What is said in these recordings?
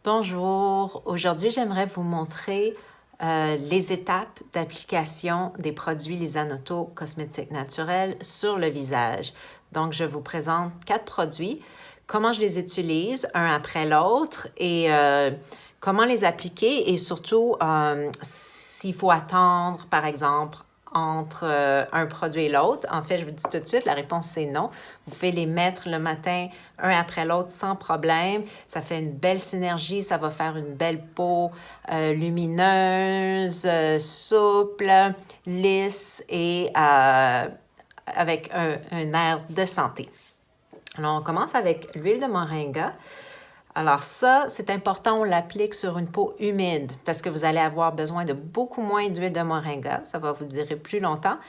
Bonjour, aujourd'hui j'aimerais vous montrer les étapes d'application des produits Lisanoto cosmétiques naturels sur le visage. Donc je vous présente 4 produits, comment je les utilise un après l'autre et comment les appliquer et surtout s'il faut attendre par exemple entre un produit et l'autre. En fait, je vous dis tout de suite, la réponse c'est non. Vous pouvez les mettre le matin, un après l'autre, sans problème. Ça fait une belle synergie, ça va faire une belle peau lumineuse, souple, lisse et avec un air de santé. Alors, on commence avec l'huile de moringa. Alors ça, c'est important, on l'applique sur une peau humide parce que vous allez avoir besoin de beaucoup moins d'huile de moringa. Ça va vous durer plus longtemps.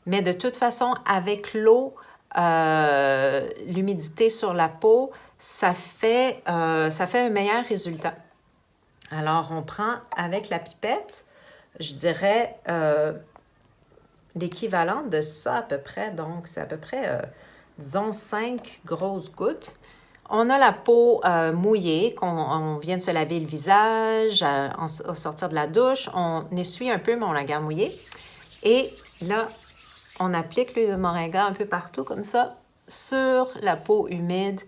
Mais de toute façon, avec l'eau, l'humidité sur la peau, ça fait un meilleur résultat. Alors, on prend avec la pipette, je dirais l'équivalent de ça à peu près. Donc, c'est à peu près, disons, 5 grosses gouttes. On a la peau mouillée, on vient de se laver le visage, au sortir de la douche. On essuie un peu, mais on la garde mouillée. Et là, on applique l'huile de moringa un peu partout, comme ça, sur la peau humide.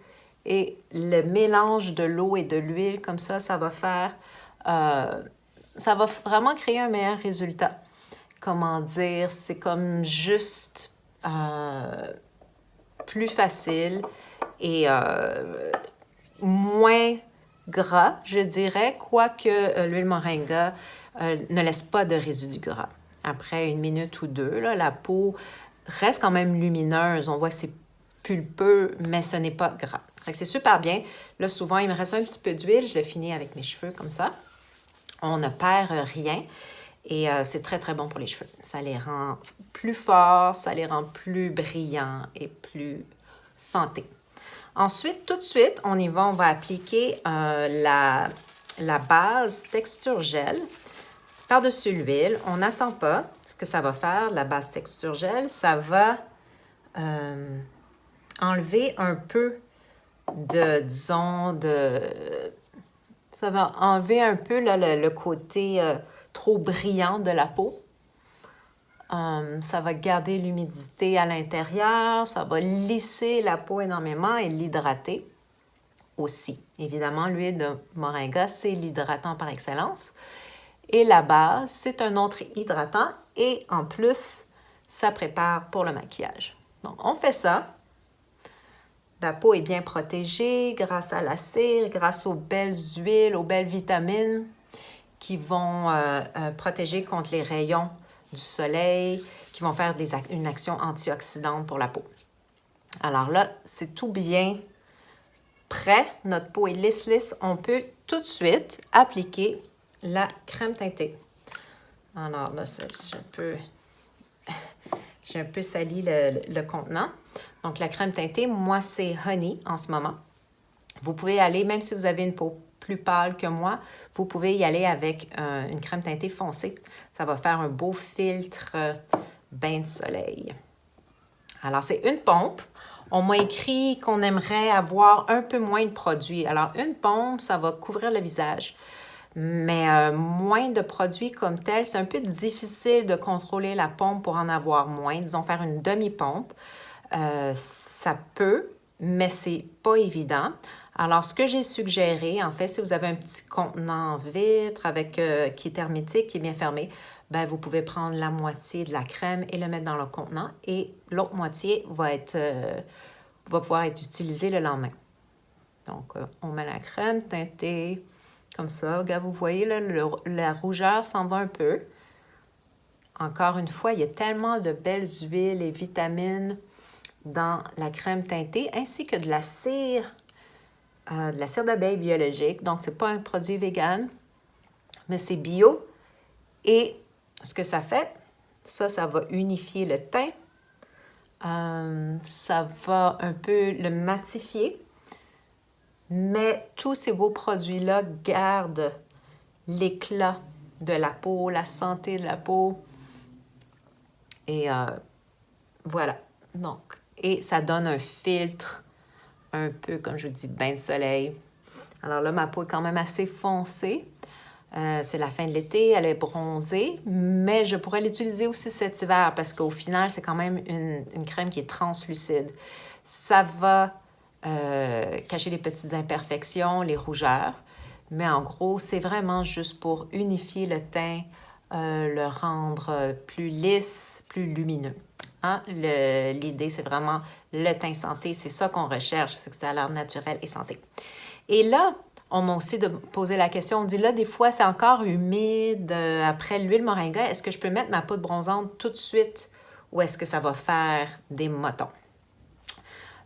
Et le mélange de l'eau et de l'huile, comme ça va faire... ça va vraiment créer un meilleur résultat. Comment dire? C'est comme juste plus facile et moins gras, je dirais, quoique l'huile moringa ne laisse pas de résidus gras. Après une minute ou deux, là, la peau reste quand même lumineuse. On voit que c'est pulpeux, mais ce n'est pas gras. C'est super bien. Là, souvent, il me reste un petit peu d'huile. Je le finis avec mes cheveux comme ça. On ne perd rien. Et c'est très, très bon pour les cheveux. Ça les rend plus forts, ça les rend plus brillants et plus santé. Ensuite, tout de suite, on y va, on va appliquer la base texture gel par-dessus l'huile. On n'attend pas. Ce que ça va faire, la base texture gel, ça va enlever un peu ça va enlever un peu là, le côté trop brillant de la peau. Ça va garder l'humidité à l'intérieur, ça va lisser la peau énormément et l'hydrater aussi. Évidemment, l'huile de moringa, c'est l'hydratant par excellence. Et la base, c'est un autre hydratant et en plus, ça prépare pour le maquillage. Donc, on fait ça. La peau est bien protégée grâce à la cire, grâce aux belles huiles, aux belles vitamines qui vont protéger contre les rayons du soleil, qui vont faire une action antioxydante pour la peau. Alors là, c'est tout bien prêt. Notre peau est lisse. On peut tout de suite appliquer la crème teintée. Alors là, j'ai un peu sali le contenant. Donc, la crème teintée, moi, c'est Honey en ce moment. Vous pouvez aller, même si vous avez une peau plus pâle que moi, vous pouvez y aller avec une crème teintée foncée. Ça va faire un beau filtre bain de soleil. Alors, c'est une pompe. On m'a écrit qu'on aimerait avoir un peu moins de produits. Alors, une pompe, ça va couvrir le visage. Mais moins de produits comme tel, c'est un peu difficile de contrôler la pompe pour en avoir moins. Disons, faire une demi-pompe, ça peut, mais c'est pas évident. Alors, ce que j'ai suggéré, en fait, si vous avez un petit contenant en vitre qui est hermétique, qui est bien fermé, ben, vous pouvez prendre la moitié de la crème et le mettre dans le contenant et l'autre moitié va pouvoir être utilisée le lendemain. Donc, on met la crème teintée comme ça. Regarde, vous voyez, là, la rougeur s'en va un peu. Encore une fois, il y a tellement de belles huiles et vitamines dans la crème teintée, ainsi que de la cire d'abeille biologique. Donc, ce n'est pas un produit vegan, mais c'est bio. Et ce que ça fait, ça va unifier le teint. Ça va un peu le matifier. Mais tous ces beaux produits-là gardent l'éclat de la peau, la santé de la peau. Et voilà. Donc, et ça donne un filtre un peu, comme je vous dis, bain de soleil Alors là, ma peau est quand même assez foncée. C'est la fin de l'été, elle est bronzée, mais je pourrais l'utiliser aussi cet hiver parce qu'au final, c'est quand même une crème qui est translucide. Ça va cacher les petites imperfections, les rougeurs, mais en gros, c'est vraiment juste pour unifier le teint, le rendre plus lisse, plus lumineux. Hein? L'idée, c'est vraiment le teint santé. C'est ça qu'on recherche, c'est que ça a l'air naturel et santé. Et là, on m'a aussi posé la question, on dit là, des fois, c'est encore humide après l'huile moringa. Est-ce que je peux mettre ma poudre bronzante tout de suite ou est-ce que ça va faire des motons?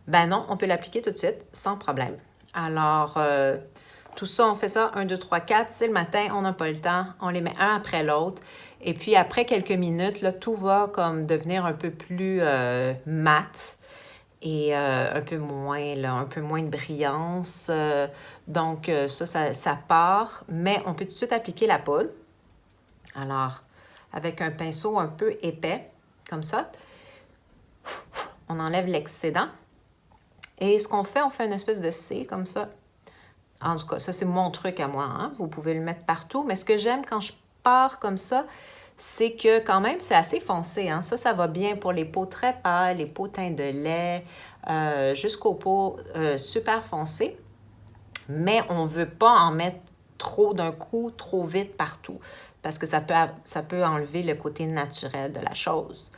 Ben non, on peut l'appliquer tout de suite sans problème. Alors, tout ça, on fait ça 1, 2, 3, 4. C'est le matin, on n'a pas le temps. On les met un après l'autre. Et puis, après quelques minutes, là, tout va comme devenir un peu plus mat et un peu moins de brillance. Donc, ça part, mais on peut tout de suite appliquer la poudre. Alors, avec un pinceau un peu épais, comme ça, on enlève l'excédent. Et ce qu'on fait, on fait une espèce de C comme ça. En tout cas, ça, c'est mon truc à moi. Hein? Vous pouvez le mettre partout. Mais ce que j'aime quand je pars comme ça, c'est que quand même, c'est assez foncé. Hein? Ça va bien pour les peaux très pâles, les peaux teintes de lait, jusqu'aux peaux super foncées. Mais on ne veut pas en mettre trop d'un coup, trop vite partout, parce que ça peut enlever le côté naturel de la chose.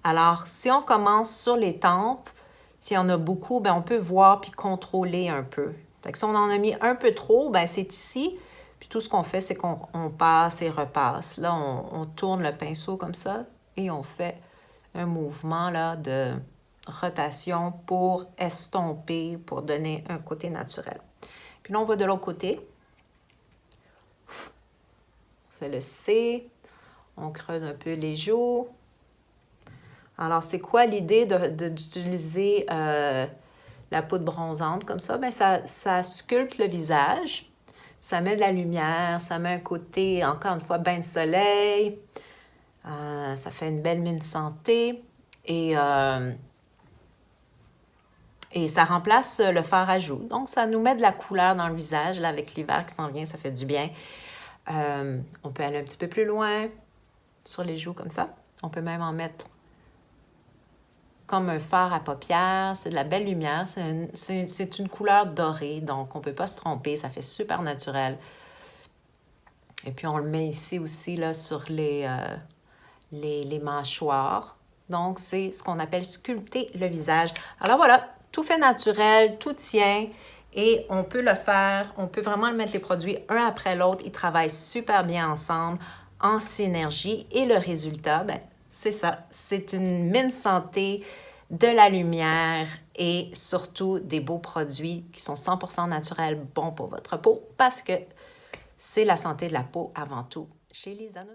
Alors, si on commence sur les tempes, s'il y en a beaucoup, ben on peut voir puis contrôler un peu. Fait que si on en a mis un peu trop, ben c'est ici. Puis tout ce qu'on fait, c'est qu'on passe et repasse. Là, on tourne le pinceau comme ça et on fait un mouvement là, de rotation pour estomper, pour donner un côté naturel. Puis là, on va de l'autre côté. On fait le C. On creuse un peu les joues. Alors, c'est quoi l'idée d'utiliser la poudre bronzante comme ça? Bien, ça sculpte le visage. Ça met de la lumière, ça met un côté, encore une fois, bain de soleil. Ça fait une belle mine santé. Et ça remplace le fard à joues. Donc, ça nous met de la couleur dans le visage. Là, avec l'hiver qui s'en vient, ça fait du bien. On peut aller un petit peu plus loin sur les joues comme ça. On peut même en mettre comme un fard à paupières. C'est de la belle lumière. C'est une couleur dorée, donc on ne peut pas se tromper. Ça fait super naturel. Et puis, on le met ici aussi là, sur les mâchoires. Donc, c'est ce qu'on appelle sculpter le visage. Alors voilà, tout fait naturel, tout tient. Et on peut le faire, on peut vraiment mettre les produits un après l'autre. Ils travaillent super bien ensemble, en synergie. Et le résultat, ben, c'est ça. C'est une mine santé, de la lumière et surtout des beaux produits qui sont 100% naturels, bons pour votre peau parce que c'est la santé de la peau avant tout chez Lisa.